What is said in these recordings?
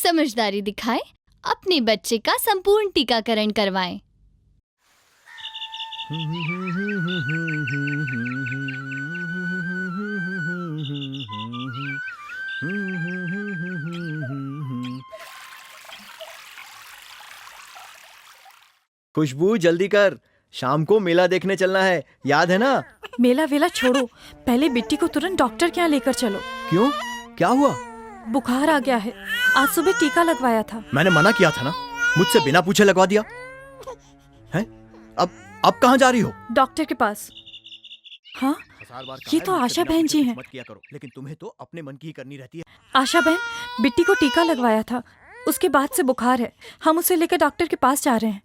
समझदारी दिखाएं, अपने बच्चे का संपूर्ण टीकाकरण करवाएं। खुशबू जल्दी कर, शाम को मेला देखने चलना है, याद है ना? मेला वेला छोड़ो, पहले बिट्टी को तुरंत डॉक्टर के यहाँ लेकर चलो। क्यों, क्या हुआ? बुखार आ गया है, आज सुबह टीका लगवाया था। मैंने मना किया था ना, मुझसे बिना पूछे लगवा दिया है। अब कहाँ जा रही हो? डॉक्टर के पास। हाँ, ये तो आशा बहन जी हैं। मत किया करो, लेकिन तुम्हें तो अपने मन की ही करनी रहती है। आशा बहन, बिट्टी को टीका लगवाया था, उसके बाद से बुखार है, हम उसे लेकर डॉक्टर के पास जा रहे हैं।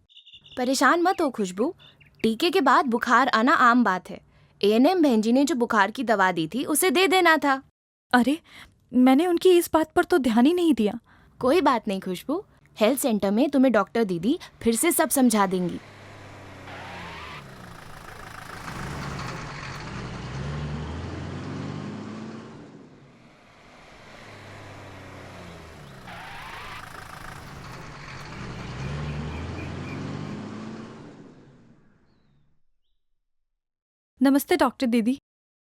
परेशान मत हो खुशबू, टीके के बाद बुखार आना आम बात है। एएनएम बहन जी ने जो बुखार की दवा दी थी उसे दे देना था। अरे, मैंने उनकी इस बात पर तो ध्यान ही नहीं दिया। कोई बात नहीं खुशबू, हेल्थ सेंटर में तुम्हें डॉक्टर दीदी फिर से सब समझा देंगी। नमस्ते डॉक्टर दीदी।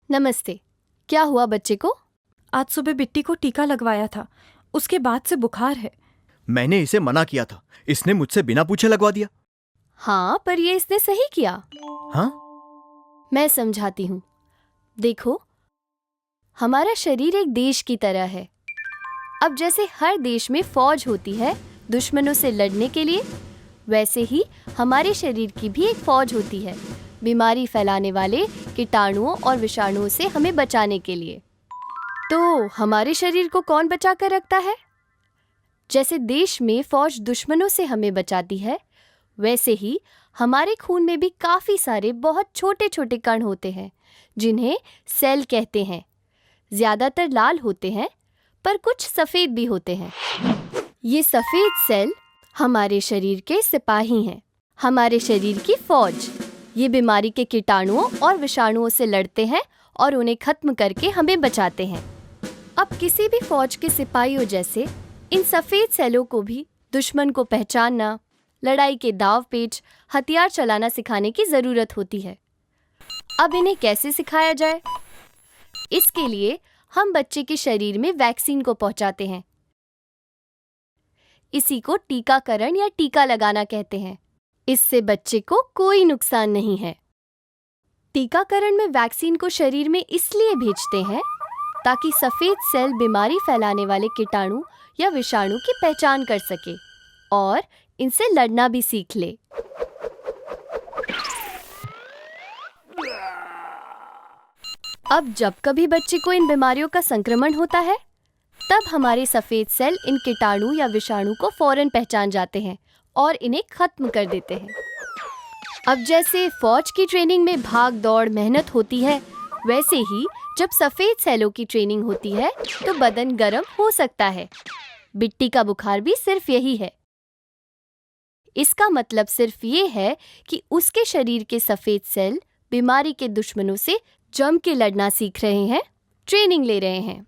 नमस्ते, क्या हुआ बच्चे को? आज सुबह बिट्टी को टीका लगवाया था, उसके बाद से बुखार है। मैंने इसे मना किया था, इसने मुझसे बिना पूछे लगवा दिया। हाँ, पर ये इसने सही किया। हाँ? मैं समझाती हूँ। देखो, हमारा शरीर एक देश की तरह है। अब जैसे हर देश में फौज होती है दुश्मनों से लड़ने के लिए, वैसे ही हमारे शरीर की भी एक फौज होती है बीमारी फैलाने वाले कीटाणुओं और विषाणुओं से हमें बचाने के लिए। तो हमारे शरीर को कौन बचा कर रखता है? जैसे देश में फौज दुश्मनों से हमें बचाती है, वैसे ही हमारे खून में भी काफी सारे बहुत छोटे छोटे कण होते हैं जिन्हें सेल कहते हैं। ज्यादातर लाल होते हैं, पर कुछ सफेद भी होते हैं। ये सफेद सेल हमारे शरीर के सिपाही हैं, हमारे शरीर की फौज। ये बीमारी के कीटाणुओं और विषाणुओं से लड़ते हैं और उन्हें खत्म करके हमें बचाते हैं। अब किसी भी फौज के सिपाहियों जैसे इन सफेद सेलों को भी दुश्मन को पहचानना, लड़ाई के दाव पेच, हथियार चलाना सिखाने की जरूरत होती है। अब इन्हें कैसे सिखाया जाए? इसके लिए हम बच्चे के शरीर में वैक्सीन को पहुंचाते हैं। इसी को टीकाकरण या टीका लगाना कहते हैं। इससे बच्चे को कोई नुकसान नहीं है। टीकाकरण में वैक्सीन को शरीर में इसलिए भेजते हैं ताकि सफेद सेल बीमारी फैलाने वाले कीटाणु या विषाणु की पहचान कर सके और इनसे लड़ना भी सीख ले। अब जब कभी बच्चे को इन बीमारियों का संक्रमण होता है, तब हमारे सफेद सेल इन कीटाणु या विषाणु को फौरन पहचान जाते हैं और इन्हें खत्म कर देते हैं। अब जैसे फौज की ट्रेनिंग में भाग दौड़ मेहनत होती है, वैसे ही जब सफेद सेलों की ट्रेनिंग होती है तो बदन गर्म हो सकता है। बिट्टी का बुखार भी सिर्फ यही है। इसका मतलब सिर्फ ये है कि उसके शरीर के सफेद सेल बीमारी के दुश्मनों से जम के लड़ना सीख रहे हैं, ट्रेनिंग ले रहे हैं।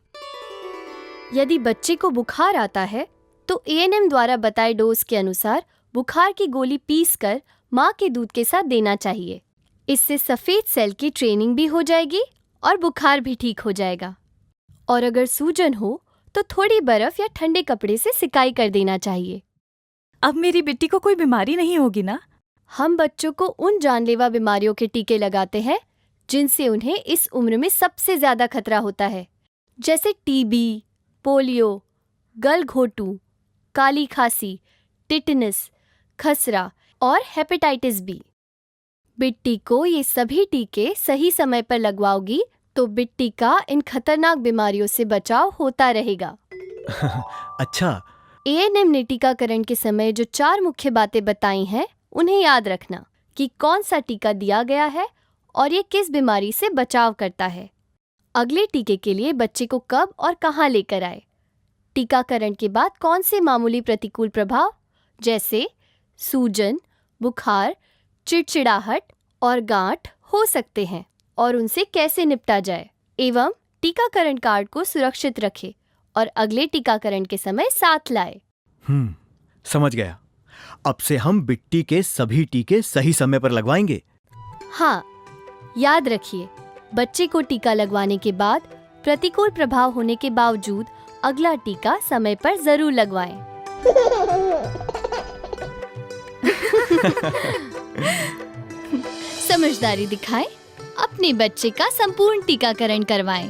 यदि बच्चे को बुखार आता है तो एएनएम द्वारा बताए डोज के अनुसार बुखार की गोली पीसकर माँ के दूध के साथ देना चाहिए। इससे सफेद सेल की ट्रेनिंग भी हो जाएगी और बुखार भी ठीक हो जाएगा। और अगर सूजन हो तो थोड़ी बर्फ या ठंडे कपड़े से सिकाई कर देना चाहिए। अब मेरी बिट्टी को कोई बीमारी नहीं होगी ना? हम बच्चों को उन जानलेवा बीमारियों के टीके लगाते हैं जिनसे उन्हें इस उम्र में सबसे ज्यादा खतरा होता है, जैसे टीबी, पोलियो, गलघोटू, काली खांसी, टिटनस, खसरा और हेपेटाइटिस बी। बिट्टी को ये सभी टीके सही समय पर लगवाओगी तो बिट्टी का इन खतरनाक बीमारियों से बचाव होता रहेगा। अच्छा। एएनएम ने टीकाकरण के समय जो 4 मुख्य बातें बताई हैं, उन्हें याद रखना कि कौन सा टीका दिया गया है और ये किस बीमारी से बचाव करता है। अगले टीके के लिए बच्चे को कब और कहाँ लेकर आए। टीकाकरण के बाद कौन से मामूली प्रतिकूल प्रभाव जैसे सूजन, बुखार, चिड़चिड़ाहट और गांठ हो सकते हैं और उनसे कैसे निपटा जाए, एवं टीकाकरण कार्ड को सुरक्षित रखें और अगले टीकाकरण के समय साथ लाए। समझ गया। अब से हम बिट्टी के सभी टीके सही समय पर लगवाएंगे। हाँ, याद रखिए, बच्चे को टीका लगवाने के बाद प्रतिकूल प्रभाव होने के बावजूद अगला टीका समय पर जरूर लगवाएं। समझदारी दिखाएं, अपने बच्चे का संपूर्ण टीकाकरण करवाएं।